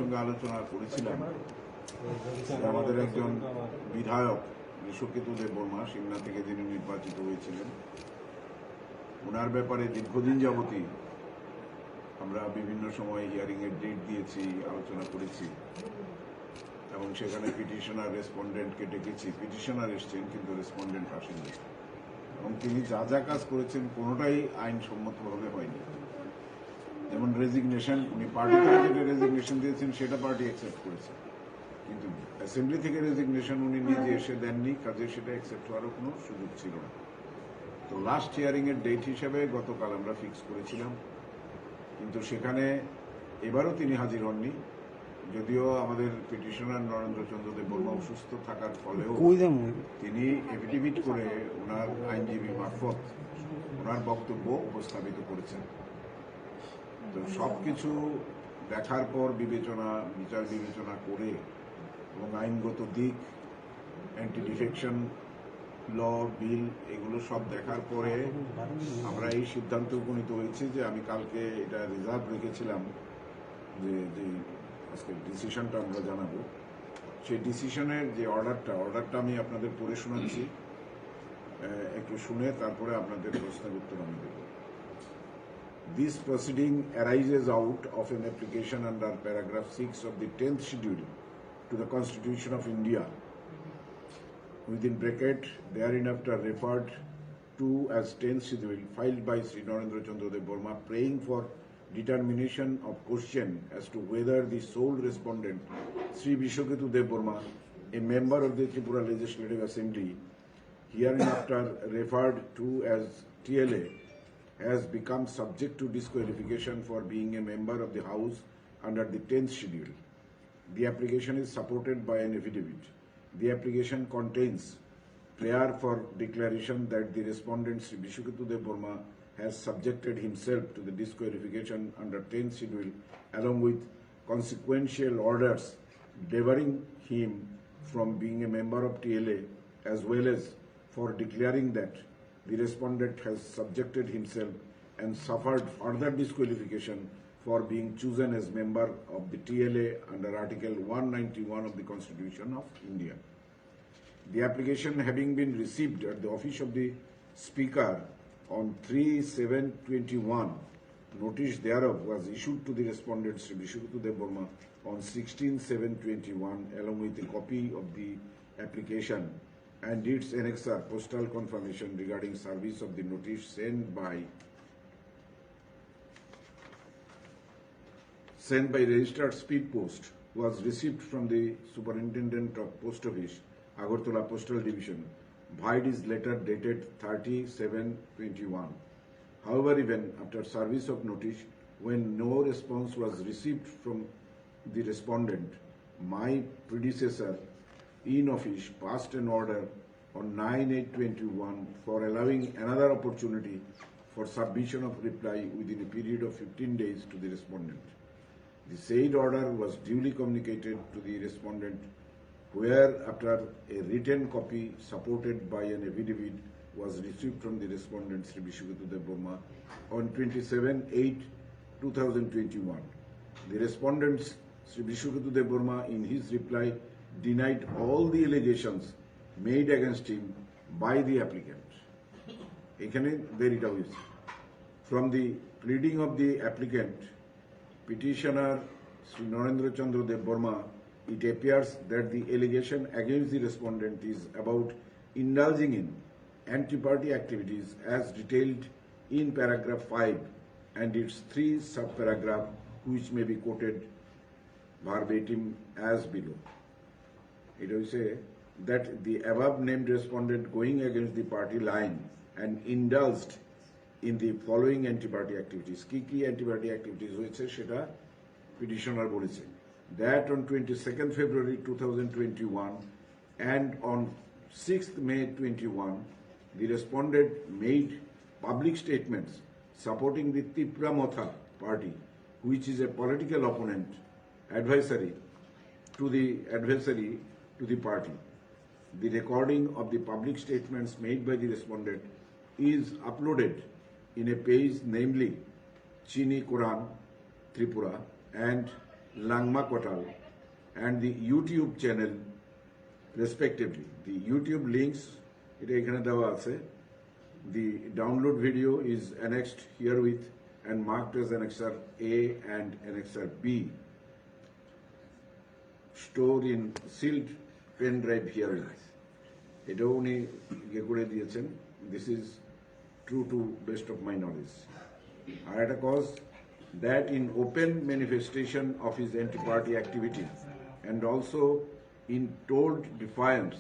সঙ্গে আলোচনা করেছিলাম আমাদের একজন বিধায়ক বৃষকেতু দেববর্মা সিমলা থেকে যিনি নির্বাচিত হয়েছিলেন, ওনার ব্যাপারে দীর্ঘদিন যাবতই আমরা বিভিন্ন সময় হিয়ারিংয়ের ডেট দিয়েছি, আলোচনা করেছি এবং সেখানে পিটিশনার রেসপন্ডেন্টকে ডেকেছি। পিটিশনার এসছেন কিন্তু রেসপন্ডেন্ট আসেননি এবং তিনি যা যা কাজ করেছেন কোনোটাই আইনসম্মতভাবে হয়নি। যেমন রেজিগনেশন, উনি পার্টি থেকে যেটা রেজিগনেশন দিয়েছেন সেটা পার্টি অ্যাকসেপ্ট করেছে, কিন্তু অ্যাসেম্বলি থেকে রেজিগনেশন উনি নিজে এসে দেননি, কাজে সেটা অ্যাকসেপ্ট হওয়ারও কোনো সুযোগ ছিল না। তো লাস্ট হিয়ারিংয়ের ডেট হিসেবে গতকাল আমরা ফিক্স করেছিলাম, কিন্তু সেখানে এবারও তিনি হাজির হননি। যদিও আমাদের পিটিশনার নরেন্দ্র চন্দ্র দেববর্মা অসুস্থ থাকার ফলেও তিনি এফিডেভিট করে ওনার আইনজীবী মারফত ওনার বক্তব্য উপস্থাপিত করেছেন। তো সবকিছু দেখার পর বিচার বিবেচনা করে এবং আইনগত দিক, অ্যান্টি ডিফেকশন ল বিল, এগুলো সব দেখার পরে আমরা এই সিদ্ধান্তে উপনীত হয়েছি যে আমি কালকে এটা রিজার্ভ রেখেছিলাম যে আজকে ডিসিশনটা আমরা জানাবো। সেই ডিসিশনের যে অর্ডারটা আমি আপনাদের পড়ে শোনাচ্ছি, একটু শুনে তারপরে আপনাদের প্রশ্নের উত্তর আমি দেব। This proceeding arises out of an application under paragraph 6 of the 10th schedule to the Constitution of India, within bracket thereinafter referred to as 10th schedule, filed by Sri Narendra Chandra Debbarma, praying for determination of question as to whether the sole respondent, Sri Brishaketu Debbarma, a member of the Tripura Legislative Assembly, hereinafter referred to as TLA, has become subject to disqualification for being a member of the House under the 10th schedule. The application is supported by an affidavit. The application contains prayer for declaration that the respondent Sri Brishaketu Debbarma has subjected himself to the disqualification under 10th schedule along with consequential orders debarring him from being a member of TLA, as well as for declaring that the respondent has subjected himself and suffered further disqualification for being chosen as member of the TLA under Article 191 of the Constitution of India. The application having been received at the office of the Speaker on 3/7/21, notice thereof was issued to the respondent Sri Brishaketu Debbarma on 16/7/21 along with a copy of the application and its annexer postal confirmation regarding service of the notice sent by registered speed post was received from the Superintendent of Post Office, Agartala Postal Division, vide his letter dated 30/7/21. However, even after service of notice, when no response was received from the respondent, my predecessor in office passed an order on 9/8/21 for allowing another opportunity for submission of reply within a period of 15 days to the respondent. The said order was duly communicated to the respondent, where after a written copy supported by an affidavit was received from the respondent Sri Brishaketu Debbarma on 27/8/2021. The respondent Sri Brishaketu Debbarma in his reply denied all the allegations made against him by the applicant. From the pleading of the applicant, petitioner Sri Narendra Chandra Debbarma, it appears that the allegation against the respondent is about indulging in anti-party activities as detailed in paragraph 5 and its 3 subparagraphs, which may be quoted verbatim as below. It will say that the above named respondent going against the party line and indulged in the following anti-party activities. Ki anti-party activities hoyeche seta petitioner boleche that on 22nd February 2021 and on 6th May 21, the respondent made public statements supporting the Tripura party, which is a political opponent adversary to the party. The recording of the public statements made by the respondent is uploaded in a page namely Chini Quran Tripura and Langma Kotal, and the YouTube channel respectively. The YouTube links এটা এখানে দেওয়া আছে. The download video is annexed herewith and marked as Annexer A and Annexer B, stored in sealed pen drive herewith. এটাও উনি ইয়ে করে দিয়েছেন. This is true to best of my knowledge. আর একটা cause that in open manifestation of his anti-party activity and also in told defiance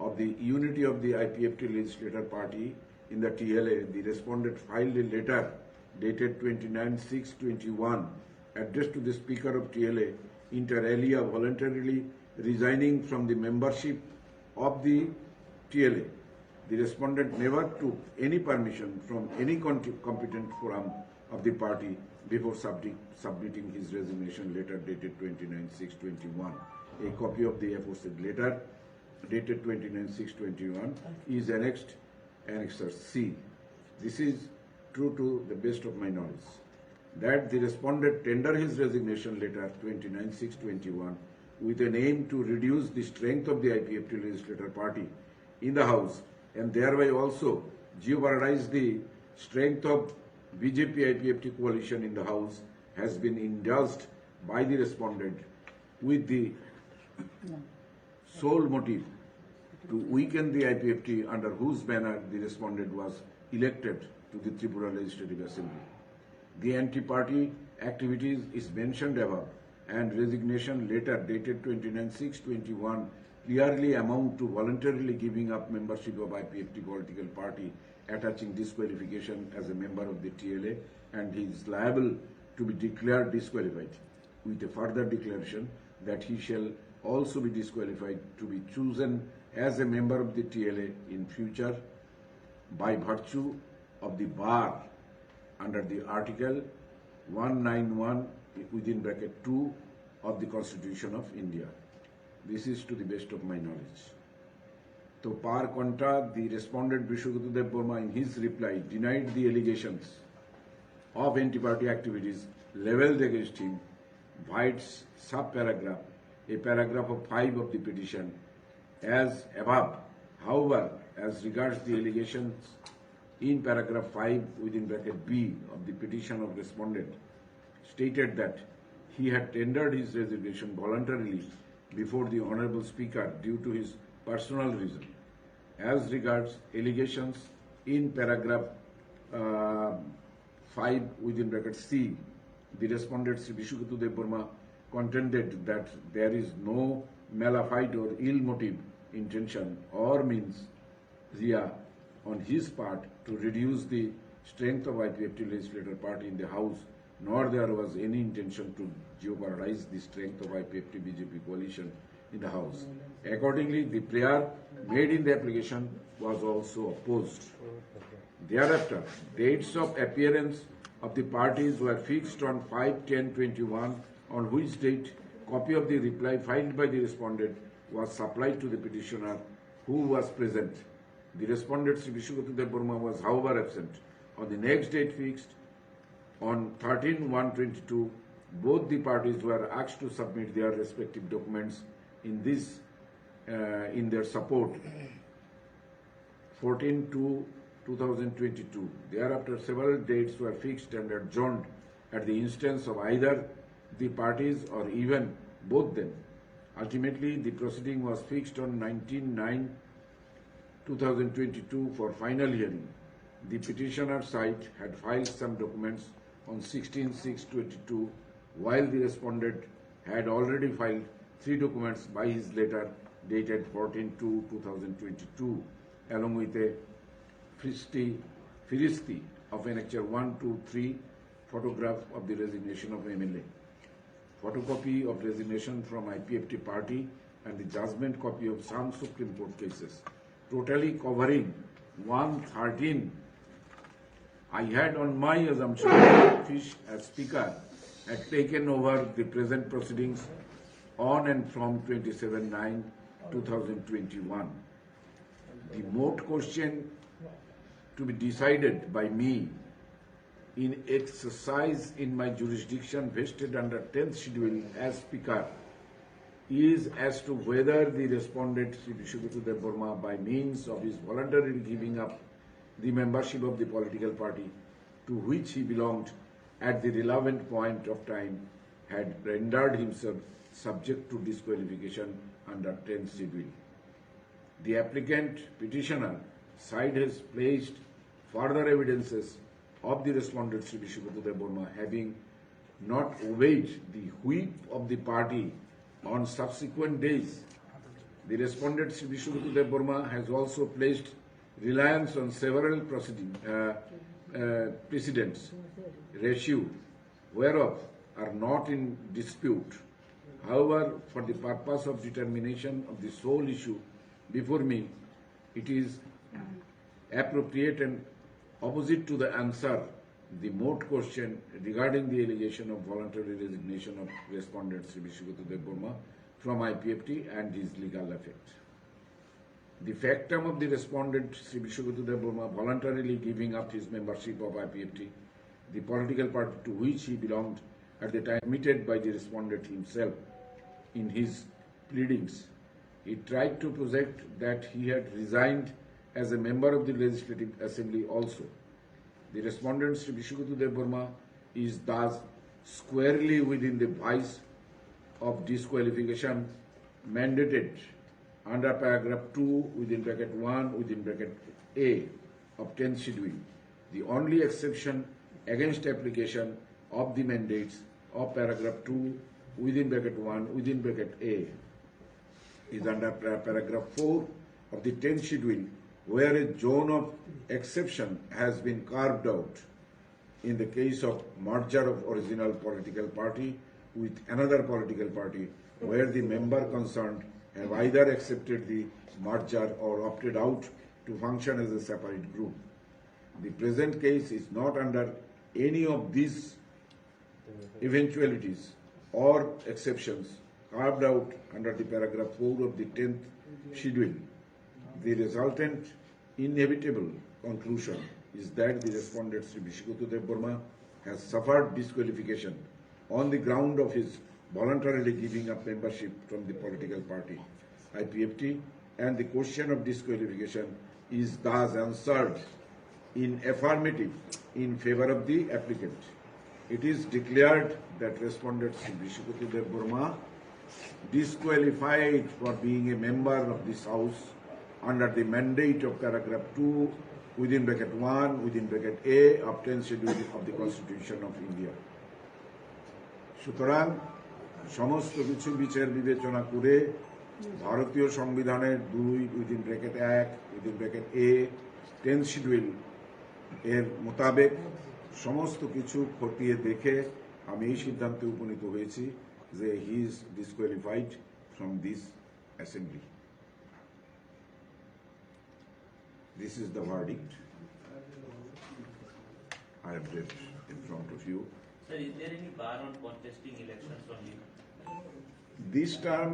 of the unity of the IPFT legislator party in the TLA, the respondent filed a letter dated 29/6/21 addressed to the Speaker of TLA inter alia voluntarily resigning from the membership of the TLA. The respondent never took any permission from any competent forum of the party before submitting his resignation letter dated 29/6/21. A copy of the aforesaid letter dated 29/6/21 is annexed Annexer C. This is true to the best of my knowledge. That the respondent tender his resignation letter 29/6/21 with an aim to reduce the strength of the IPFT legislator party in the House and thereby also jeopardize the strength of BJP IPFT coalition in the House has been indulged by the respondent with the sole motive to weaken the IPFT under whose banner the respondent was elected to the Tripura Legislative Assembly. The anti-party activities is mentioned above and resignation letter dated 29/6/21 clearly amount to voluntarily giving up membership of IPFT political party, attaching disqualification as a member of the TLA, and he is liable to be declared disqualified, with a further declaration that he shall also be disqualified to be chosen as a member of the TLA in future by virtue of the bar under the Article 191 within bracket 2 of the Constitution of India. This is to the best of my knowledge. So par contra, the respondent Brishaketu Debbarma in his reply denied the allegations of anti-party activities leveled against him, violates sub-paragraph, a paragraph of 5 of the petition as above. However, as regards the allegations in paragraph 5 within bracket B of the petition of respondent, stated that he had tendered his resignation voluntarily before the Honorable Speaker due to his personal reason. As regards allegations in paragraph 5 within bracket C, the respondent Sri Bwkhao Debbarma contended that there is no malafide or ill motive intention or means ria on his part to reduce the strength of IPFT legislator party in the House, nor there was any intention to jeopardize the strength of IPFT BJP coalition in the House. Accordingly, the prayer made in the application was also opposed. Thereafter, dates of appearance of the parties were fixed on 5/10/21, on which date copy of the reply filed by the respondent was supplied to the petitioner who was present. The respondent Sri Bwkhao Debbarma was however absent. On the next date fixed, on 13/1/22, both the parties were asked to submit their respective documents in their support. 14/2/2022. Thereafter, several dates were fixed and adjourned at the instance of either the parties or even both them. Ultimately, the proceeding was fixed on 19/9/2022 for final hearing. The petitioner side had filed some documents on 16/6/22, while the respondent had already filed 3 documents by his letter dated 14/2/2022, along with a Firisti of Annexure 1, 2, 3 photograph of the resignation of MLA, photocopy of resignation from IPFT party, and the judgment copy of some Supreme Court cases, totally covering 113. I had on my assumption that Fish as Speaker had taken over the present proceedings on and from 27/9/2021. The moot question to be decided by me in exercise in my jurisdiction vested under 10th schedule as Speaker is as to whether the respondent Sri Brishaketu Debbarma, by means of his voluntarily giving up the membership of the political party to which he belonged at the relevant point of time, had rendered himself subject to disqualification under 10th schedule. The applicant petitioner side has placed further evidences of the respondent Sri Brishaketu Debbarma having not obeyed the whip of the party on subsequent days. The respondent Sri Brishaketu Debbarma has also placed reliance on several precedents, ratio whereof are not in dispute. However, for the purpose of determination of the sole issue before me, it is appropriate and opposite to the answer the moot question regarding the allegation of voluntary resignation of respondent Sri Brishaketu Debbarma from IPFT and his legal effect. The factum of the respondent Sri Brishaketu Debbarma voluntarily giving up his membership of IPFT, the political party to which he belonged at the time admitted by the respondent himself in his pleadings. He tried to project that he had resigned as a member of the Legislative Assembly also. The respondent Sri Brishaketu Debbarma is thus squarely within the vice of disqualification mandated under paragraph 2 within bracket 1 within bracket A of 10th schedule. The only exception against application of the mandates of paragraph 2 within bracket 1 within bracket A is under paragraph 4 of the 10th schedule, where a zone of exception has been carved out in the case of merger of original political party with another political party, where the member concerned have either accepted the merger or opted out to function as a separate group. The present case is not under any of these eventualities or exceptions carved out under the paragraph 4 of the 10th schedule. The resultant inevitable conclusion is that the respondent Sri Brishaketu Debbarma has suffered disqualification on the ground of his voluntarily giving up membership from the political party IPFT, and the question of disqualification is thus answered in affirmative in favor of the applicant. It is declared that respondent Sri Brishaketu Debbarma disqualified for being a member of this House under the mandate of paragraph 2 within bracket 1 within bracket A of 10th schedule of the Constitution of India. সুতরাং সমস্ত কিছু বিচার বিবেচনা করে ভারতীয় সংবিধানের 2 within bracket 1 within bracket এ 10th schedule এর মোতাবেক সমস্ত কিছু খতিয়ে দেখে আমি এই সিদ্ধান্তে উপনীত হয়েছি যে he is disqualified from this assembly. This is the verdict I have read in front of you. Sir, is there any bar on contesting elections from him? This term,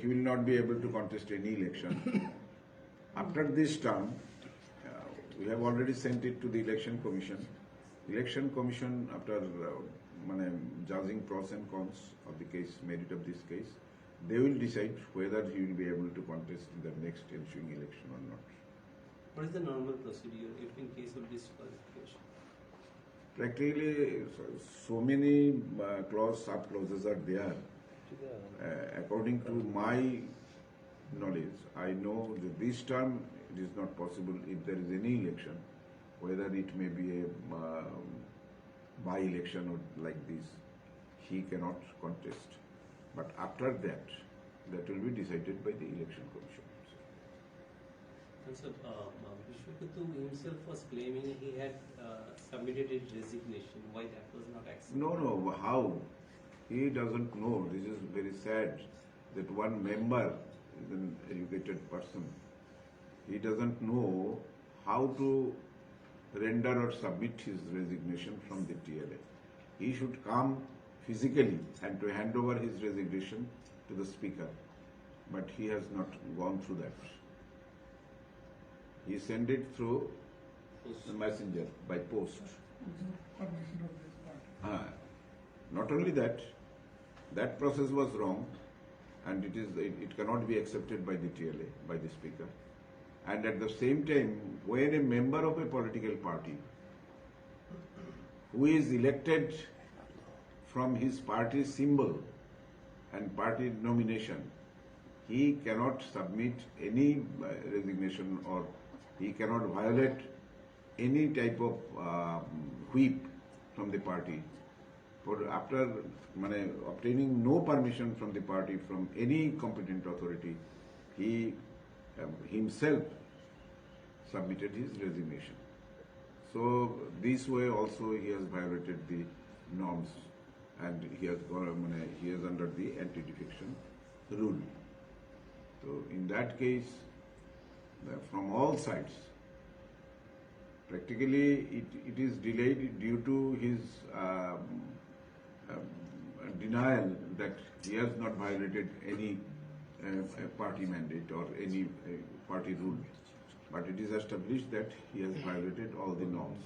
he will not be able to contest any election. After this term, we have already sent it to the Election Commission. Election Commission, after judging pros and cons of the case, merit of this case, they will decide whether he will be able to contest in the next ensuing election or not. What is the normal procedure if in case of disqualification? Practically, so many sub-clauses are there. According to my knowledge, I know that this term it is not possible if there is any election, whether it may be a by-election or like this, he cannot contest. But after that, that will be decided by the Election Commission. And so, Brishaketu himself was claiming he had submitted his resignation. Why that was not accepted? No, how? He doesn't know. This is very sad that one member is an educated person. He doesn't know how to render or submit his resignation from the TLA. He should come physically and to hand over his resignation to the Speaker. But he has not gone through that. He sent it through the messenger by post. without permission of this party. Not only that, that process was wrong, and it cannot be accepted by the TLA, by the Speaker. And at the same time, when a member of a political party who is elected from his party symbol and party nomination, he cannot submit any resignation, or he cannot violate any type of whip from the party. For after obtaining no permission from the party, from any competent authority, he himself submitted his resignation. So this way also he has violated the norms, and he has under the anti-defection rule. So in that case, from all sides, practically it is delayed due to his denial that he has not violated any party mandate or any party rule. But it is established that he has violated all the norms,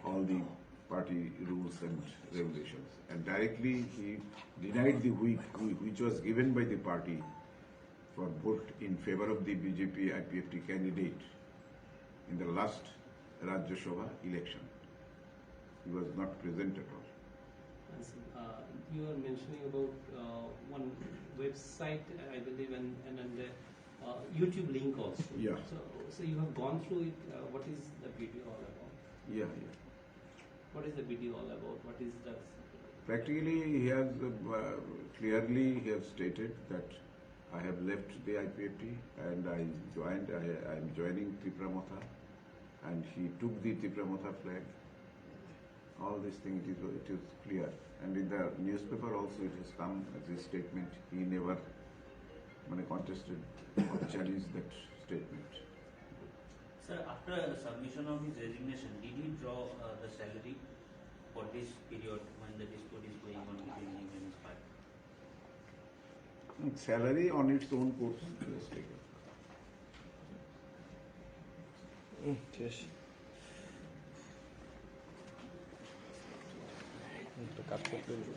all the party rules and regulations. And directly he denied the whip which was given by the party for vote in favor of the BJP IPFT candidate in the last Rajya Sabha election. He was not present at all. And so, you are mentioning about one website, I believe, and the YouTube link also. Yeah. So you have gone through it. What is the video all about? Yeah. What is the video all about? What is the... Practically, he has clearly stated that I have left the IPFT and I am joining Tripura, and he took the Tripura flag. All these things, it is clear. And in the newspaper also it has come as a statement. He never contested or challenged that statement. Sir, after submission of his resignation, did he draw the salary for this period when the dispute is going on between him and his party? Salary on its own course is taken. Cheers. Untuk kapok dulu.